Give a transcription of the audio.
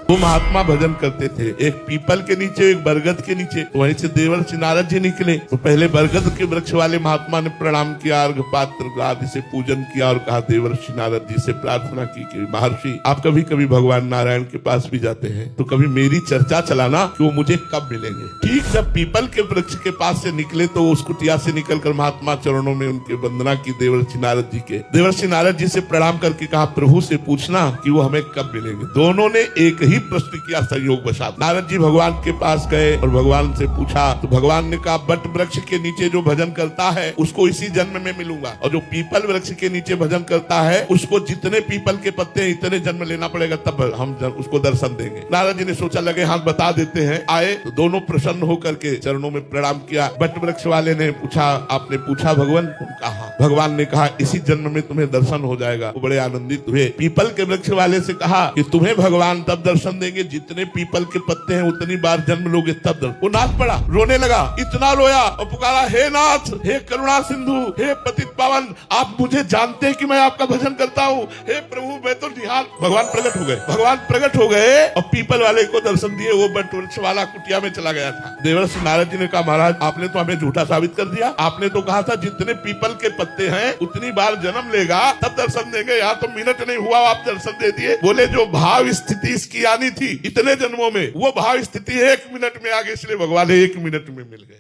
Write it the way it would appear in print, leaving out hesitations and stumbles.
वो महात्मा भजन करते थे, एक पीपल के नीचे, एक बरगद के नीचे। वहीं से देवर्षि नारद जी निकले तो पहले बरगद के वृक्ष वाले महात्मा ने प्रणाम किया, अर्घ पात्र आदि से पूजन किया और कहा, देवर्षि नारद जी से प्रार्थना की कि महर्षि आप कभी कभी भगवान नारायण के पास भी जाते हैं तो कभी मेरी चर्चा चलाना कि वो मुझे कब मिलेंगे। ठीक जब पीपल के वृक्ष के पास से निकले तो उस कुटिया से निकलकर महात्मा चरणों में उनके वंदना की देवर्षि नारद जी के। देवर्षि नारद जी से प्रणाम करके कहा, प्रभु से पूछना कि वो हमें कब मिलेंगे। दोनों ने एक ही प्रश्न किया संयोग वशात। नारद जी भगवान के पास गए और भगवान से पूछा तो भगवान ने कहा, बट वृक्ष के नीचे जो भजन करता है उसको इसी जन्म में मिलूंगा, और जो पीपल वृक्ष के नीचे भजन करता है उसको जितने पीपल के पत्ते हैं इतने जन्म लेना पड़ेगा, तब हम उसको दर्शन देंगे। नारद जी ने सोचा लगे हाथ बता देते हैं। आए तो दोनों प्रसन्न होकर के चरणों में प्रणाम किया। बट वृक्ष वाले ने पूछा, आपने पूछा भगवान? कहा भगवान ने कहा, इसी जन्म में तुम्हें दर्शन हो जाएगा। वो बड़े आनंदित हुए। पीपल के वृक्ष वाले से कहा कि तुम्हें भगवान तब दर्शन देंगे जितने पीपल के पत्ते हैं उतनी बार जन्म लोगे तब दर्शन। वो नाच पड़ा, रोने लगा, इतना रोया और पुकारा, हे नाथ, हे करुणा सिंधु, हे पतित पावन, आप मुझे जानते हैं कि मैं आपका भजन करता हूँ, हे प्रभु मैं तो निहाल। भगवान प्रकट हो गए, भगवान प्रकट हो गए और पीपल वाले को दर्शन दिए। वो बट वृक्ष वाला कुटिया में चला गया था। देवर्षि नारद जी ने कहा, महाराज आपने तो हमें झूठा साबित कर दिया। आपने तो कहा था जितने पीपल के पत्ते हैं उतनी बार जन्म लेगा तब दर्शन देंगे। यहाँ तो मिनट नहीं हुआ आप दर्शन दे दिए। बोले जो भाव स्थिति इसकी आनी थी इतने जन्मों में, वो भाव स्थिति 1 मिनट में आ गई, इसलिए भगवान 1 मिनट में मिल गए।